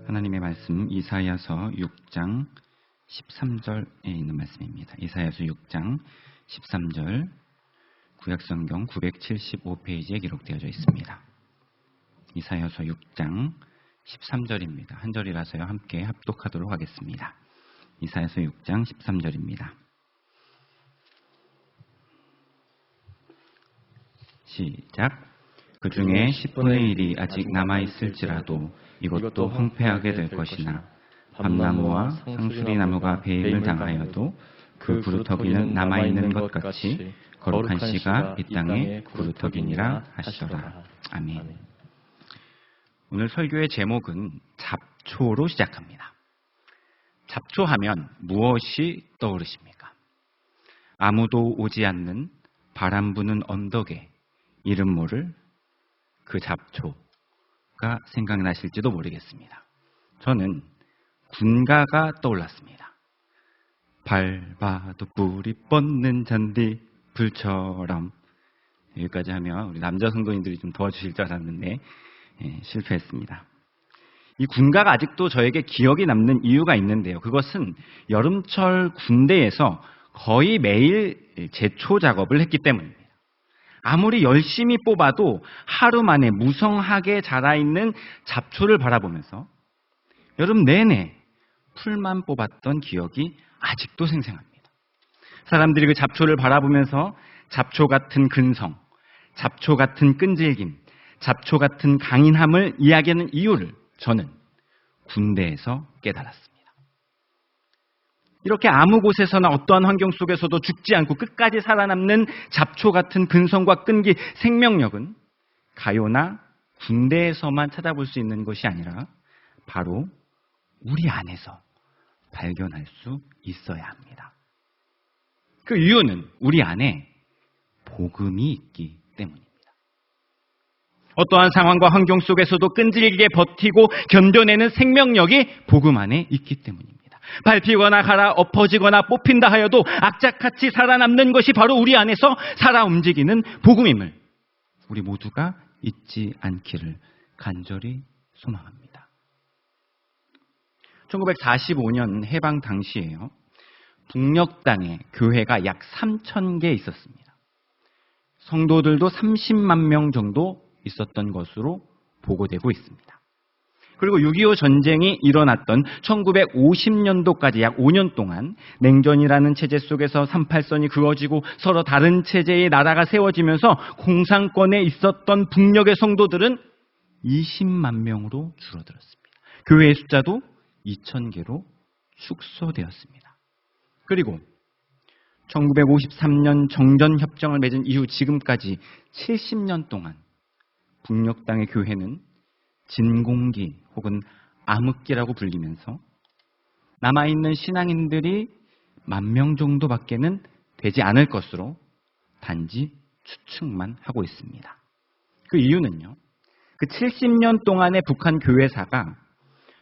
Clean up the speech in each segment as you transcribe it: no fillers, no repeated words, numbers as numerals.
하나님의 말씀 이사야서 6장 13절에 있는 말씀입니다. 이사야서 6장 13절 구약성경 975페이지에 기록되어져 있습니다. 이사야서 6장 13절입니다. 한 절이라서요. 함께 합독하도록 하겠습니다. 이사야서 6장 13절입니다. 시작. 그 중에 10분의 1이 아직 남아있을지라도 이것도 황폐하게 될 것이나 밤나무와 상수리나무가 배임을 당하여도 그 부루터기는 남아있는 것 같이 거룩한 씨가 이 땅에 부루터기니라 하시더라. 아멘. 오늘 설교의 제목은 잡초로 시작합니다. 잡초하면 무엇이 떠오르십니까? 아무도 오지 않는 바람 부는 언덕에 이름 모를 그 잡초가 생각나실지도 모르겠습니다. 저는 군가가 떠올랐습니다. 밟아도 뿌리 뻗는 잔디 불처럼. 여기까지 하면 우리 남자 성도님들이 좀 도와주실 줄 알았는데 실패했습니다. 이 군가가 아직도 저에게 기억이 남는 이유가 있는데요. 그것은 여름철 군대에서 거의 매일 제초 작업을 했기 때문입니다. 아무리 열심히 뽑아도 하루 만에 무성하게 자라있는 잡초를 바라보면서 여름 내내 풀만 뽑았던 기억이 아직도 생생합니다. 사람들이 그 잡초를 바라보면서 잡초 같은 근성, 잡초 같은 끈질김, 잡초 같은 강인함을 이야기하는 이유를 저는 군대에서 깨달았습니다. 이렇게 아무 곳에서나 어떠한 환경 속에서도 죽지 않고 끝까지 살아남는 잡초 같은 근성과 끈기, 생명력은 가요나 군대에서만 찾아볼 수 있는 것이 아니라 바로 우리 안에서 발견할 수 있어야 합니다. 그 이유는 우리 안에 복음이 있기 때문입니다. 어떠한 상황과 환경 속에서도 끈질기게 버티고 견뎌내는 생명력이 복음 안에 있기 때문입니다. 밟히거나 가라 엎어지거나 뽑힌다 하여도 악착같이 살아남는 것이 바로 우리 안에서 살아 움직이는 복음임을 우리 모두가 잊지 않기를 간절히 소망합니다. 1945년 해방 당시에요. 북녘 땅에 교회가 약 3,000개 있었습니다. 성도들도 30만 명 정도 있었던 것으로 보고되고 있습니다. 그리고 6.25 전쟁이 일어났던 1950년도까지 약 5년 동안 냉전이라는 체제 속에서 38선이 그어지고 서로 다른 체제의 나라가 세워지면서 공산권에 있었던 북녘의 성도들은 20만 명으로 줄어들었습니다. 교회의 숫자도 2,000개로 축소되었습니다. 그리고 1953년 정전협정을 맺은 이후 지금까지 70년 동안 북녘 땅의 교회는 진공기 혹은 암흑기라고 불리면서 남아있는 신앙인들이 10,000명 정도밖에는 되지 않을 것으로 단지 추측만 하고 있습니다. 그 이유는요. 그 70년 동안의 북한 교회사가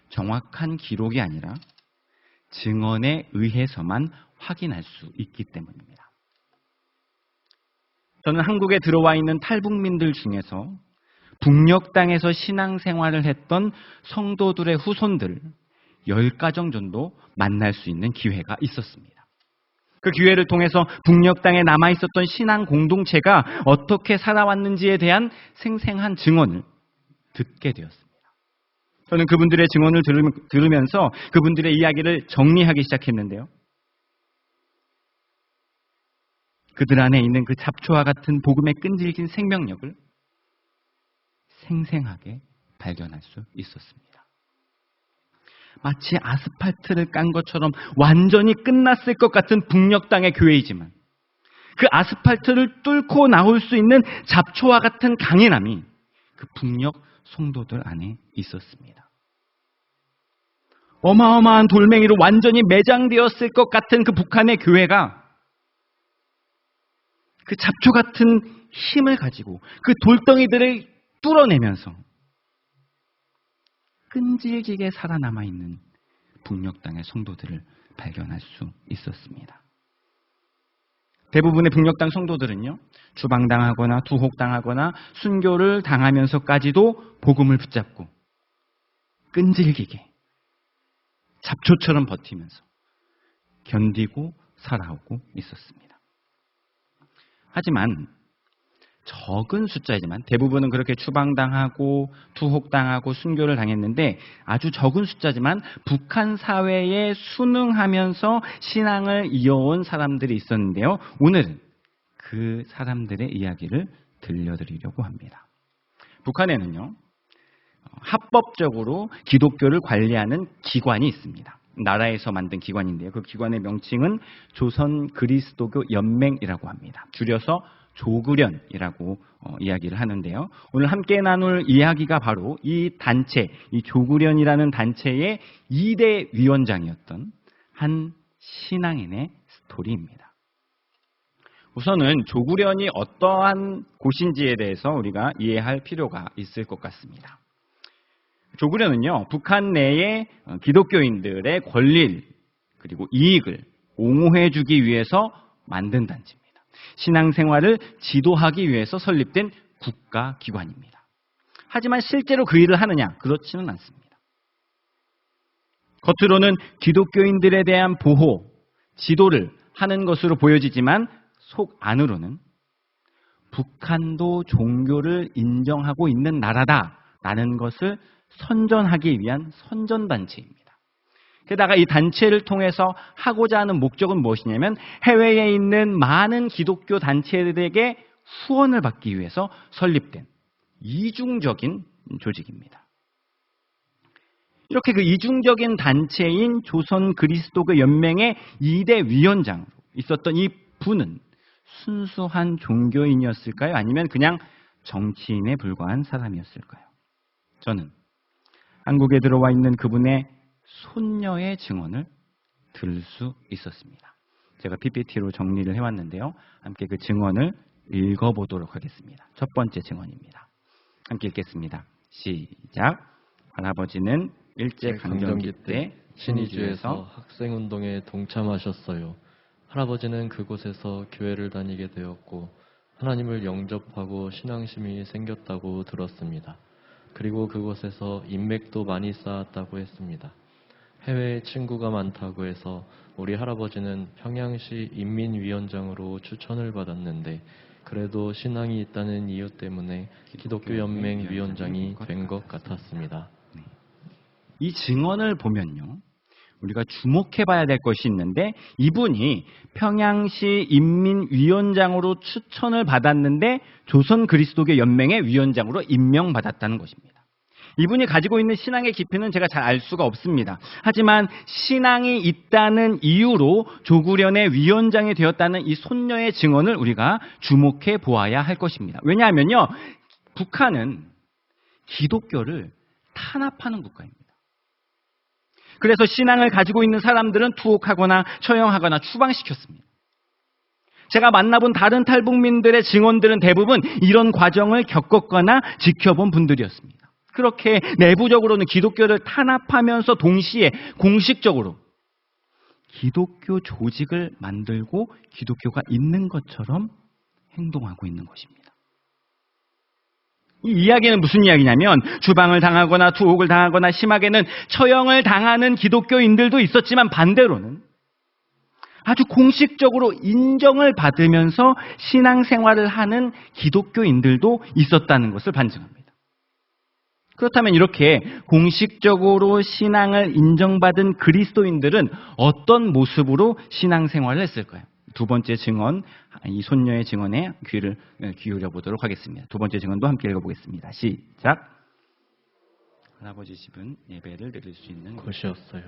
정확한 기록이 아니라 증언에 의해서만 확인할 수 있기 때문입니다. 저는 한국에 들어와 있는 탈북민들 중에서 북녘 땅에서 신앙생활을 했던 성도들의 후손들 10가정 정도 만날 수 있는 기회가 있었습니다. 그 기회를 통해서 북녘 땅에 남아있었던 신앙 공동체가 어떻게 살아왔는지에 대한 생생한 증언을 듣게 되었습니다. 저는 그분들의 증언을 들으면서 그분들의 이야기를 정리하기 시작했는데요. 그들 안에 있는 그 잡초와 같은 복음의 끈질긴 생명력을 생생하게 발견할 수 있었습니다. 마치 아스팔트를 깐 것처럼 완전히 끝났을 것 같은 북녘 땅의 교회이지만 그 아스팔트를 뚫고 나올 수 있는 잡초와 같은 강인함이 그 북녘 성도들 안에 있었습니다. 어마어마한 돌멩이로 완전히 매장되었을 것 같은 그 북한의 교회가 그 잡초 같은 힘을 가지고 그 돌덩이들을 뚫어내면서 끈질기게 살아남아있는 북녘 땅의 성도들을 발견할 수 있었습니다. 대부분의 북녘 땅 성도들은요, 추방당하거나 투옥당하거나 순교를 당하면서까지도 복음을 붙잡고 끈질기게 잡초처럼 버티면서 견디고 살아오고 있었습니다. 하지만 적은 숫자이지만 대부분은 그렇게 추방당하고 투옥당하고 순교를 당했는데 아주 적은 숫자지만 북한 사회에 순응하면서 신앙을 이어온 사람들이 있었는데요. 오늘은 그 사람들의 이야기를 들려드리려고 합니다. 북한에는요, 합법적으로 기독교를 관리하는 기관이 있습니다. 나라에서 만든 기관인데요. 그 기관의 명칭은 조선 그리스도교 연맹이라고 합니다. 줄여서 조그련이라고 이야기를 하는데요. 오늘 함께 나눌 이야기가 바로 이 단체, 이 조그련이라는 단체의 2대 위원장이었던 한 신앙인의 스토리입니다. 우선은 조그련이 어떠한 곳인지에 대해서 우리가 이해할 필요가 있을 것 같습니다. 조그련은요, 북한 내의 기독교인들의 권리를 그리고 이익을 옹호해주기 위해서 만든 단체입니다. 신앙생활을 지도하기 위해서 설립된 국가기관입니다. 하지만 실제로 그 일을 하느냐? 그렇지는 않습니다. 겉으로는 기독교인들에 대한 보호, 지도를 하는 것으로 보여지지만 속 안으로는 북한도 종교를 인정하고 있는 나라다라는 것을 선전하기 위한 선전단체입니다. 게다가 이 단체를 통해서 하고자 하는 목적은 무엇이냐면 해외에 있는 많은 기독교 단체들에게 후원을 받기 위해서 설립된 이중적인 조직입니다. 이렇게 그 이중적인 단체인 조선 그리스도교 연맹의 2대 위원장으로 있었던 이 분은 순수한 종교인이었을까요? 아니면 그냥 정치인에 불과한 사람이었을까요? 저는 한국에 들어와 있는 그분의 손녀의 증언을 들을 수 있었습니다. 제가 PPT로 정리를 해왔는데요. 함께 그 증언을 읽어보도록 하겠습니다. 첫 번째 증언입니다. 함께 읽겠습니다. 시작. 할아버지는 일제강점기 때 신의주에서 학생운동에 동참하셨어요. 할아버지는 그곳에서 교회를 다니게 되었고 하나님을 영접하고 신앙심이 생겼다고 들었습니다. 그리고 그곳에서 인맥도 많이 쌓았다고 했습니다. 해외에 친구가 많다고 해서 우리 할아버지는 평양시 인민위원장으로 추천을 받았는데 그래도 신앙이 있다는 이유 때문에 기독교연맹 위원장이 된 것 같았습니다. 이 증언을 보면요, 우리가 주목해봐야 될 것이 있는데 이분이 평양시 인민위원장으로 추천을 받았는데 조선 그리스도교 연맹의 위원장으로 임명받았다는 것입니다. 이분이 가지고 있는 신앙의 깊이는 제가 잘 알 수가 없습니다. 하지만 신앙이 있다는 이유로 조그련의 위원장이 되었다는 이 손녀의 증언을 우리가 주목해 보아야 할 것입니다. 왜냐하면요, 북한은 기독교를 탄압하는 국가입니다. 그래서 신앙을 가지고 있는 사람들은 투옥하거나 처형하거나 추방시켰습니다. 제가 만나본 다른 탈북민들의 증언들은 대부분 이런 과정을 겪었거나 지켜본 분들이었습니다. 그렇게 내부적으로는 기독교를 탄압하면서 동시에 공식적으로 기독교 조직을 만들고 기독교가 있는 것처럼 행동하고 있는 것입니다. 이 이야기는 무슨 이야기냐면 추방을 당하거나 투옥을 당하거나 심하게는 처형을 당하는 기독교인들도 있었지만 반대로는 아주 공식적으로 인정을 받으면서 신앙생활을 하는 기독교인들도 있었다는 것을 반증합니다. 그렇다면 이렇게 공식적으로 신앙을 인정받은 그리스도인들은 어떤 모습으로 신앙생활을 했을까요? 두 번째 증언, 이 손녀의 증언에 귀를 기울여 보도록 하겠습니다. 두 번째 증언도 함께 읽어보겠습니다. 시작. 할아버지 집은 예배를 드릴 수 있는 곳이었어요.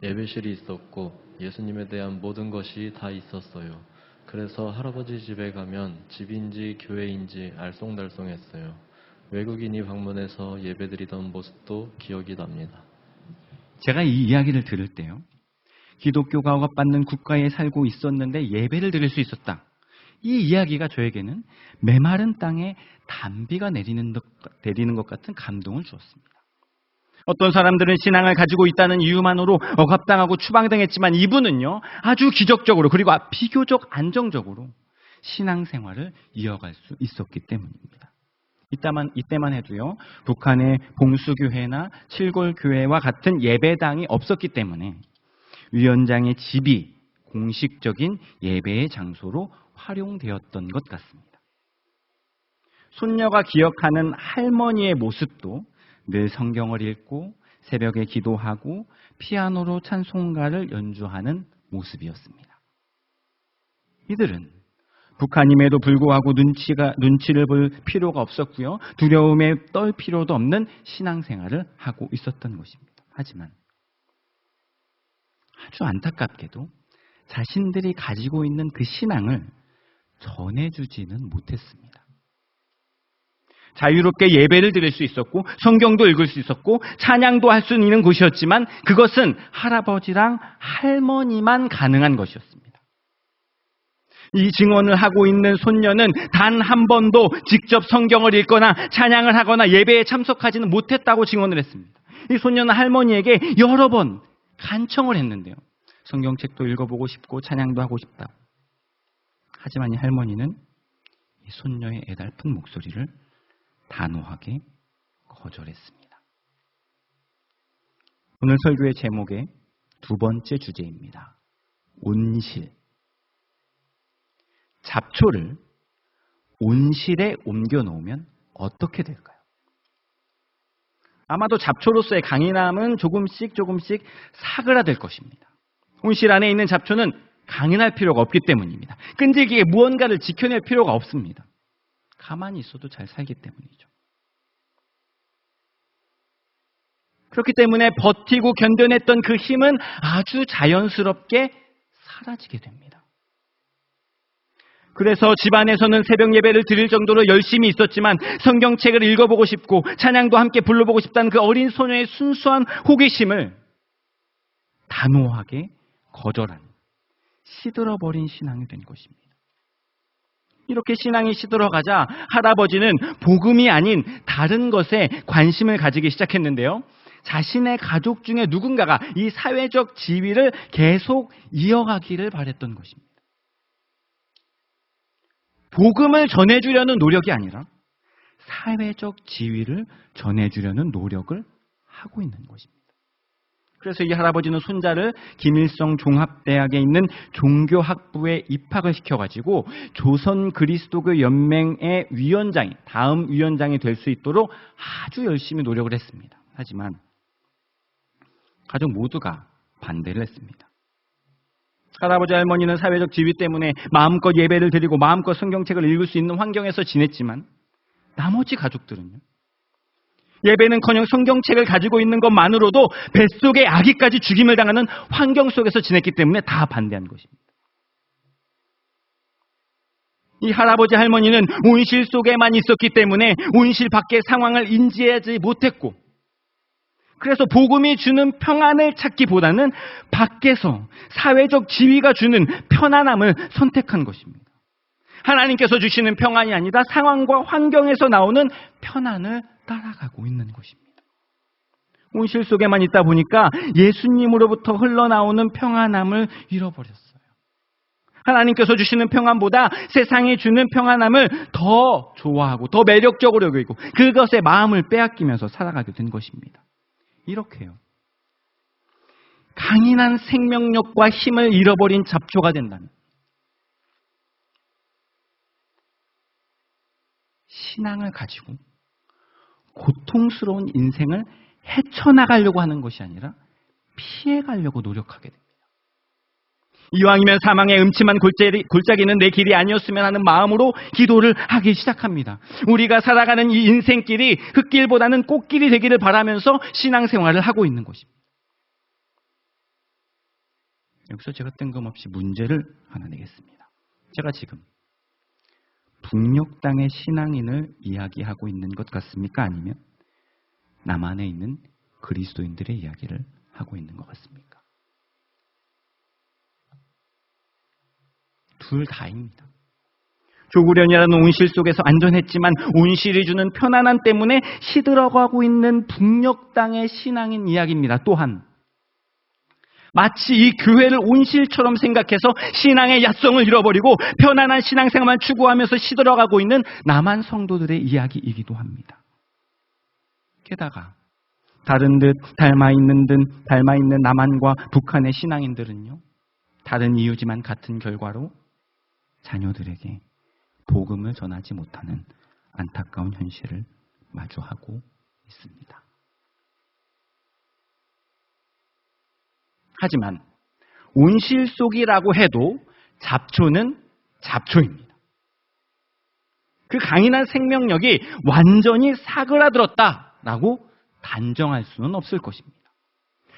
예배실이 있었고 예수님에 대한 모든 것이 다 있었어요. 그래서 할아버지 집에 가면 집인지 교회인지 알쏭달쏭했어요. 외국인이 방문해서 예배드리던 모습도 기억이 납니다. 제가 이 이야기를 들을 때요, 기독교가 억압받는 국가에 살고 있었는데 예배를 드릴 수 있었다. 이 이야기가 저에게는 메마른 땅에 단비가 내리는 것 같은 감동을 주었습니다. 어떤 사람들은 신앙을 가지고 있다는 이유만으로 억압당하고 추방당했지만 이분은요, 아주 기적적으로 그리고 비교적 안정적으로 신앙생활을 이어갈 수 있었기 때문입니다. 이때만 해도요, 북한의 봉수교회나 칠골교회와 같은 예배당이 없었기 때문에 위원장의 집이 공식적인 예배의 장소로 활용되었던 것 같습니다. 손녀가 기억하는 할머니의 모습도 늘 성경을 읽고 새벽에 기도하고 피아노로 찬송가를 연주하는 모습이었습니다. 이들은 북한임에도 불구하고 눈치를 볼 필요가 없었고요. 두려움에 떨 필요도 없는 신앙생활을 하고 있었던 것입니다. 하지만 아주 안타깝게도 자신들이 가지고 있는 그 신앙을 전해주지는 못했습니다. 자유롭게 예배를 드릴 수 있었고 성경도 읽을 수 있었고 찬양도 할 수 있는 곳이었지만 그것은 할아버지랑 할머니만 가능한 것이었습니다. 이 증언을 하고 있는 손녀는 단 한 번도 직접 성경을 읽거나 찬양을 하거나 예배에 참석하지는 못했다고 증언을 했습니다. 이 손녀는 할머니에게 여러 번 간청을 했는데요. 성경책도 읽어보고 싶고 찬양도 하고 싶다고. 하지만 이 할머니는 이 손녀의 애달픈 목소리를 단호하게 거절했습니다. 오늘 설교의 제목의 두 번째 주제입니다. 온실. 잡초를 온실에 옮겨 놓으면 어떻게 될까요? 아마도 잡초로서의 강인함은 조금씩 사그라들 것입니다. 온실 안에 있는 잡초는 강인할 필요가 없기 때문입니다. 끈질기게 무언가를 지켜낼 필요가 없습니다. 가만히 있어도 잘 살기 때문이죠. 그렇기 때문에 버티고 견뎌냈던 그 힘은 아주 자연스럽게 사라지게 됩니다. 그래서 집안에서는 새벽 예배를 드릴 정도로 열심히 있었지만 성경책을 읽어보고 싶고 찬양도 함께 불러보고 싶다는 그 어린 소녀의 순수한 호기심을 단호하게 거절한 시들어버린 신앙이 된 것입니다. 이렇게 신앙이 시들어가자 할아버지는 복음이 아닌 다른 것에 관심을 가지기 시작했는데요. 자신의 가족 중에 누군가가 이 사회적 지위를 계속 이어가기를 바랬던 것입니다. 복음을 전해주려는 노력이 아니라 사회적 지위를 전해주려는 노력을 하고 있는 것입니다. 그래서 이 할아버지는 손자를 김일성 종합대학에 있는 종교학부에 입학을 시켜가지고 조선 그리스도교 연맹의 다음 위원장이 될 수 있도록 아주 열심히 노력을 했습니다. 하지만 가족 모두가 반대를 했습니다. 할아버지 할머니는 사회적 지위 때문에 마음껏 예배를 드리고 마음껏 성경책을 읽을 수 있는 환경에서 지냈지만 나머지 가족들은요. 예배는커녕 성경책을 가지고 있는 것만으로도 뱃속의 아기까지 죽임을 당하는 환경 속에서 지냈기 때문에 다 반대한 것입니다. 이 할아버지 할머니는 온실 속에만 있었기 때문에 온실 밖의 상황을 인지하지 못했고 그래서 복음이 주는 평안을 찾기보다는 밖에서 사회적 지위가 주는 편안함을 선택한 것입니다. 하나님께서 주시는 평안이 아니다 상황과 환경에서 나오는 편안을 따라가고 있는 것입니다. 온실 속에만 있다 보니까 예수님으로부터 흘러나오는 평안함을 잃어버렸어요. 하나님께서 주시는 평안보다 세상이 주는 평안함을 더 좋아하고 더 매력적으로 여기고 그것에 마음을 빼앗기면서 살아가게 된 것입니다. 이렇게요. 강인한 생명력과 힘을 잃어버린 잡초가 된다면 신앙을 가지고 고통스러운 인생을 헤쳐나가려고 하는 것이 아니라 피해가려고 노력하게 됩니다. 이왕이면 사망의 음침한 골짜기는 내 길이 아니었으면 하는 마음으로 기도를 하기 시작합니다. 우리가 살아가는 이 인생길이 흙길보다는 꽃길이 되기를 바라면서 신앙생활을 하고 있는 것입니다. 여기서 제가 뜬금없이 문제를 하나 내겠습니다. 제가 지금 북녘 땅의 신앙인을 이야기하고 있는 것 같습니까? 아니면 남한에 있는 그리스도인들의 이야기를 하고 있는 것 같습니까? 둘 다입니다. 조구련이라는 온실 속에서 안전했지만 온실이 주는 편안함 때문에 시들어가고 있는 북녘 땅의 신앙인 이야기입니다. 또한 마치 이 교회를 온실처럼 생각해서 신앙의 야성을 잃어버리고 편안한 신앙생활만 추구하면서 시들어가고 있는 남한 성도들의 이야기이기도 합니다. 게다가 다른 듯 닮아있는 남한과 북한의 신앙인들은요, 다른 이유지만 같은 결과로 자녀들에게 복음을 전하지 못하는 안타까운 현실을 마주하고 있습니다. 하지만 온실 속이라고 해도 잡초는 잡초입니다. 그 강인한 생명력이 완전히 사그라들었다라고 단정할 수는 없을 것입니다.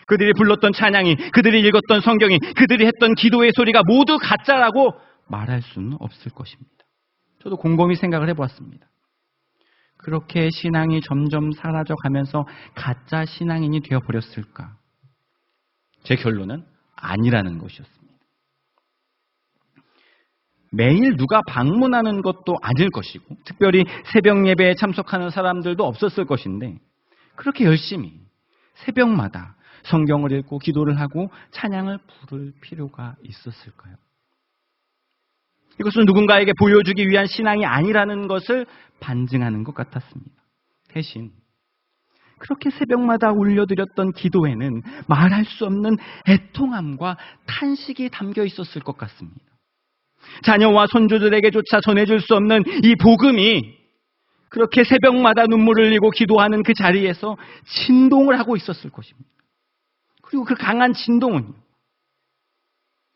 그들이 불렀던 찬양이, 그들이 읽었던 성경이, 그들이 했던 기도의 소리가 모두 가짜라고 말할 수는 없을 것입니다. 저도 곰곰이 생각을 해보았습니다. 그렇게 신앙이 점점 사라져가면서 가짜 신앙인이 되어버렸을까? 제 결론은 아니라는 것이었습니다. 매일 누가 방문하는 것도 아닐 것이고, 특별히 새벽 예배에 참석하는 사람들도 없었을 것인데, 그렇게 열심히 새벽마다 성경을 읽고 기도를 하고 찬양을 부를 필요가 있었을까요? 이것은 누군가에게 보여주기 위한 신앙이 아니라는 것을 반증하는 것 같았습니다. 대신 그렇게 새벽마다 올려드렸던 기도에는 말할 수 없는 애통함과 탄식이 담겨 있었을 것 같습니다. 자녀와 손주들에게조차 전해줄 수 없는 이 복음이 그렇게 새벽마다 눈물을 흘리고 기도하는 그 자리에서 진동을 하고 있었을 것입니다. 그리고 그 강한 진동은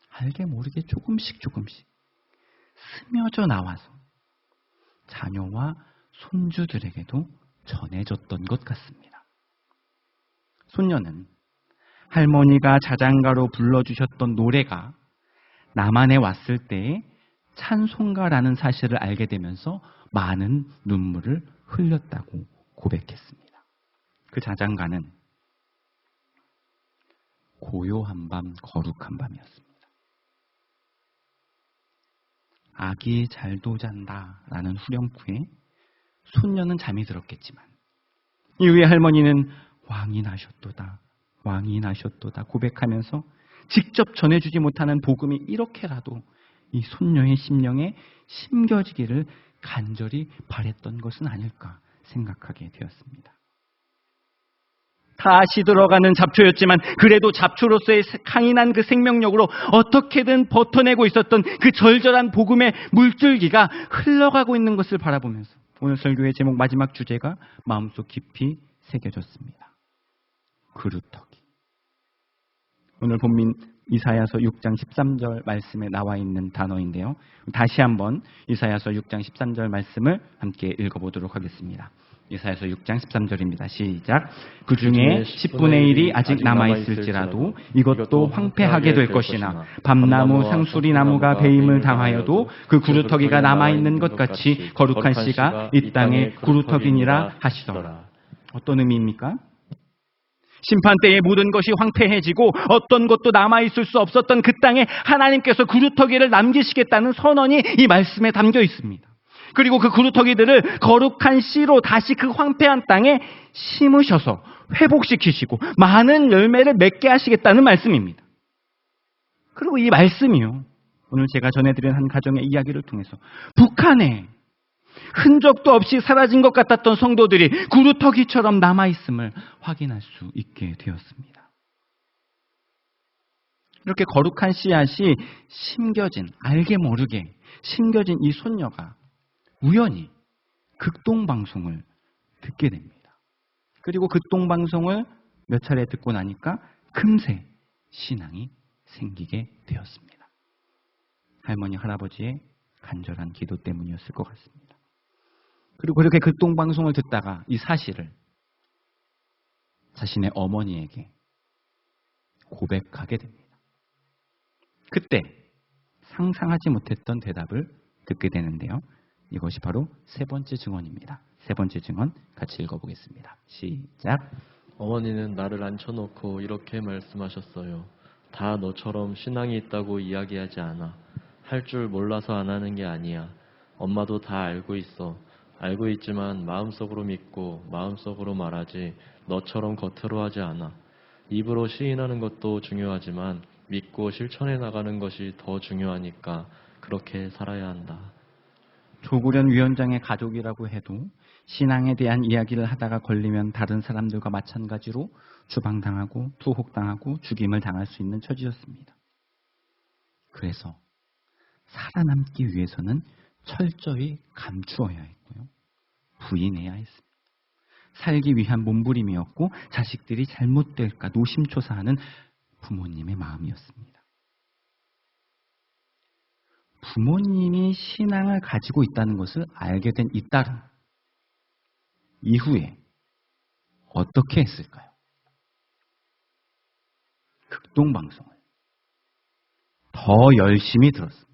알게 모르게 조금씩 스며져 나와서 자녀와 손주들에게도 전해졌던 것 같습니다. 손녀는 할머니가 자장가로 불러주셨던 노래가 남한에 왔을 때의 찬송가라는 사실을 알게 되면서 많은 눈물을 흘렸다고 고백했습니다. 그 자장가는 고요한 밤 거룩한 밤이었습니다. 아기 잘도 잔다라는 후렴구에 손녀는 잠이 들었겠지만 이후에 할머니는 왕이 나셨도다 고백하면서 직접 전해주지 못하는 복음이 이렇게라도 이 손녀의 심령에 심겨지기를 간절히 바랬던 것은 아닐까 생각하게 되었습니다. 다시 들어가는 잡초였지만 그래도 잡초로서의 강인한 그 생명력으로 어떻게든 버텨내고 있었던 그 절절한 복음의 물줄기가 흘러가고 있는 것을 바라보면서 오늘 설교의 제목 마지막 주제가 마음속 깊이 새겨졌습니다. 그루터기. 오늘 본문 이사야서 6장 13절 말씀에 나와 있는 단어인데요. 다시 한번 이사야서 6장 13절 말씀을 함께 읽어보도록 하겠습니다. 이사야서 6장 13절입니다. 시작. 그 중에 10분의 1이 아직 남아있을지라도 이것도 황폐하게 될 것이나 밤나무 상수리 나무가 배임을 당하여도 그 구루터기가 남아있는 것 같이 거룩한 씨가 이 땅에 구루터기니라 하시더라. 어떤 의미입니까? 심판 때에 모든 것이 황폐해지고 어떤 것도 남아있을 수 없었던 그 땅에 하나님께서 구루터기를 남기시겠다는 선언이 이 말씀에 담겨 있습니다. 그리고 그 구루터기들을 거룩한 씨로 다시 그 황폐한 땅에 심으셔서 회복시키시고 많은 열매를 맺게 하시겠다는 말씀입니다. 그리고 이 말씀이요, 오늘 제가 전해드린 한 가정의 이야기를 통해서 북한에 흔적도 없이 사라진 것 같았던 성도들이 구루터기처럼 남아있음을 확인할 수 있게 되었습니다. 이렇게 거룩한 씨앗이 심겨진, 알게 모르게 심겨진 이 손녀가 우연히 극동방송을 듣게 됩니다. 그리고 극동방송을 몇 차례 듣고 나니까 금세 신앙이 생기게 되었습니다. 할머니, 할아버지의 간절한 기도 때문이었을 것 같습니다. 그리고 그렇게 극동방송을 듣다가 이 사실을 자신의 어머니에게 고백하게 됩니다. 그때 상상하지 못했던 대답을 듣게 되는데요. 이것이 바로 세 번째 증언입니다. 세 번째 증언 같이 읽어보겠습니다. 시작. 어머니는 나를 앉혀놓고 이렇게 말씀하셨어요. 다 너처럼 신앙이 있다고 이야기하지 않아. 할 줄 몰라서 안 하는 게 아니야. 엄마도 다 알고 있어. 알고 있지만 마음속으로 믿고 마음속으로 말하지 너처럼 겉으로 하지 않아. 입으로 시인하는 것도 중요하지만 믿고 실천해 나가는 것이 더 중요하니까 그렇게 살아야 한다. 조구련 위원장의 가족이라고 해도 신앙에 대한 이야기를 하다가 걸리면 다른 사람들과 마찬가지로 추방당하고 투옥당하고 죽임을 당할 수 있는 처지였습니다. 그래서 살아남기 위해서는 철저히 감추어야 했고요. 부인해야 했습니다. 살기 위한 몸부림이었고 자식들이 잘못될까 노심초사하는 부모님의 마음이었습니다. 부모님이 신앙을 가지고 있다는 것을 알게 된 이 딸은 이후에 어떻게 했을까요? 극동방송을 더 열심히 들었습니다.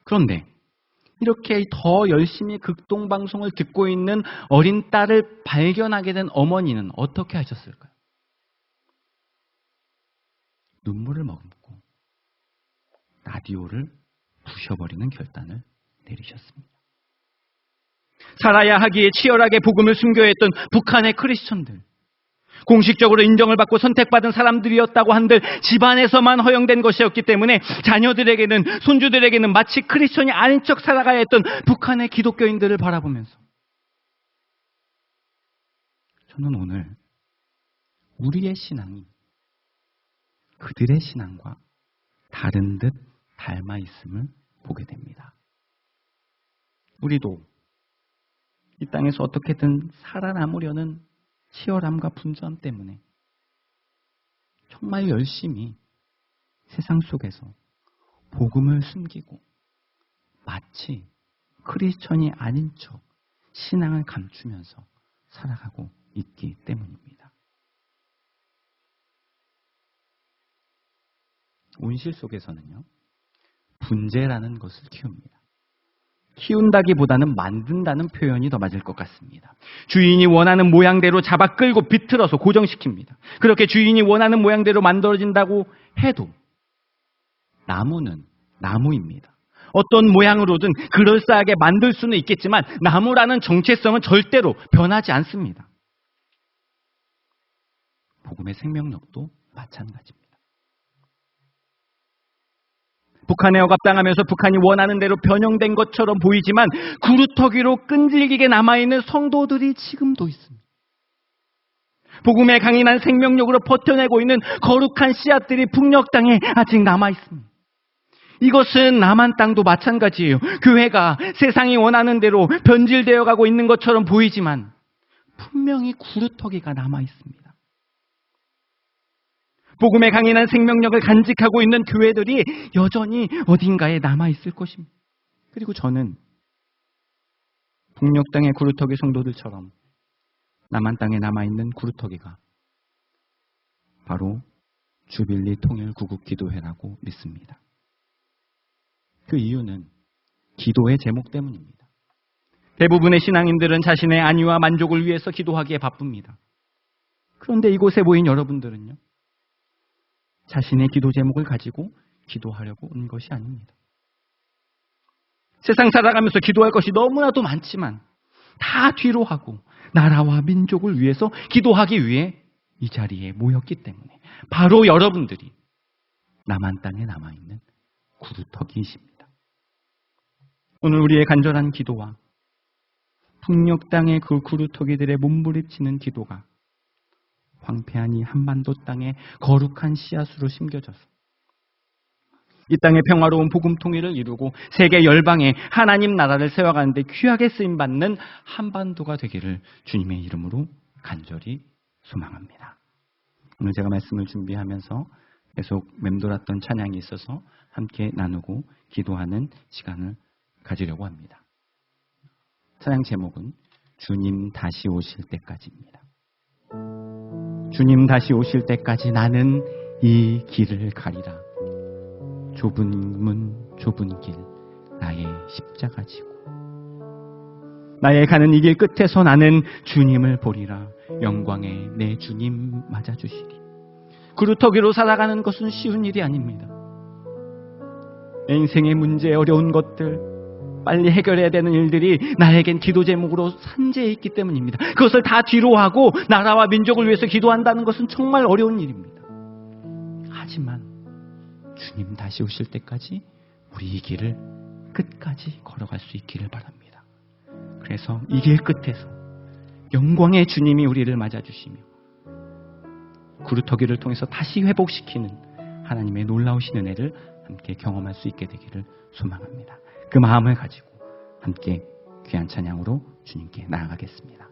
그런데 이렇게 더 열심히 극동방송을 듣고 있는 어린 딸을 발견하게 된 어머니는 어떻게 하셨을까요? 눈물을 머금고 라디오를 부셔버리는 결단을 내리셨습니다. 살아야 하기에 치열하게 복음을 순교해야 했던 북한의 크리스천들, 공식적으로 인정을 받고 선택받은 사람들이었다고 한들 집안에서만 허용된 것이었기 때문에 자녀들에게는, 손주들에게는 마치 크리스천이 아닌 척 살아가야 했던 북한의 기독교인들을 바라보면서 저는 오늘 우리의 신앙이 그들의 신앙과 다른 듯 닮아 있음을 보게 됩니다. 우리도 이 땅에서 어떻게든 살아남으려는 치열함과 분주함 때문에 정말 열심히 세상 속에서 복음을 숨기고 마치 크리스천이 아닌 척 신앙을 감추면서 살아가고 있기 때문입니다. 온실 속에서는요, 분재라는 것을 키웁니다. 키운다기보다는 만든다는 표현이 더 맞을 것 같습니다. 주인이 원하는 모양대로 잡아 끌고 비틀어서 고정시킵니다. 그렇게 주인이 원하는 모양대로 만들어진다고 해도 나무는 나무입니다. 어떤 모양으로든 그럴싸하게 만들 수는 있겠지만 나무라는 정체성은 절대로 변하지 않습니다. 복음의 생명력도 마찬가지입니다. 북한에 억압당하면서 북한이 원하는 대로 변형된 것처럼 보이지만 구루터기로 끈질기게 남아있는 성도들이 지금도 있습니다. 복음의 강인한 생명력으로 버텨내고 있는 거룩한 씨앗들이 북녘 땅에 아직 남아있습니다. 이것은 남한 땅도 마찬가지예요. 교회가 세상이 원하는 대로 변질되어 가고 있는 것처럼 보이지만 분명히 구루터기가 남아있습니다. 복음의 강인한 생명력을 간직하고 있는 교회들이 여전히 어딘가에 남아있을 것입니다. 그리고 저는 북녘 땅의 구루터기 성도들처럼 남한 땅에 남아있는 구루터기가 바로 주빌리 통일 구국기도회라고 믿습니다. 그 이유는 기도의 제목 때문입니다. 대부분의 신앙인들은 자신의 안위와 만족을 위해서 기도하기에 바쁩니다. 그런데 이곳에 모인 여러분들은요, 자신의 기도 제목을 가지고 기도하려고 온 것이 아닙니다. 세상 살아가면서 기도할 것이 너무나도 많지만 다 뒤로 하고 나라와 민족을 위해서 기도하기 위해 이 자리에 모였기 때문에 바로 여러분들이 남한 땅에 남아있는 구루터기이십니다. 오늘 우리의 간절한 기도와 북녘 땅의 그 구루터기들의 몸부림치는 기도가 황폐한 이 한반도 땅에 거룩한 씨앗으로 심겨져서 이 땅의 평화로운 복음 통일을 이루고 세계 열방에 하나님 나라를 세워가는데 귀하게 쓰임받는 한반도가 되기를 주님의 이름으로 간절히 소망합니다. 오늘 제가 말씀을 준비하면서 계속 맴돌았던 찬양이 있어서 함께 나누고 기도하는 시간을 가지려고 합니다. 찬양 제목은 주님 다시 오실 때까지입니다. 주님 다시 오실 때까지 나는 이 길을 가리라. 좁은 문 좁은 길 나의 십자가 지고 나의 가는 이 길 끝에서 나는 주님을 보리라. 영광에 내 주님 맞아주시리. 구루터기로 살아가는 것은 쉬운 일이 아닙니다. 인생의 문제, 어려운 것들, 빨리 해결해야 되는 일들이 나에겐 기도 제목으로 산재해 있기 때문입니다. 그것을 다 뒤로 하고 나라와 민족을 위해서 기도한다는 것은 정말 어려운 일입니다. 하지만 주님 다시 오실 때까지 우리 이 길을 끝까지 걸어갈 수 있기를 바랍니다. 그래서 이 길 끝에서 영광의 주님이 우리를 맞아주시며 구루터기를 통해서 다시 회복시키는 하나님의 놀라우신 은혜를 함께 경험할 수 있게 되기를 소망합니다. 그 마음을 가지고 함께 귀한 찬양으로 주님께 나아가겠습니다.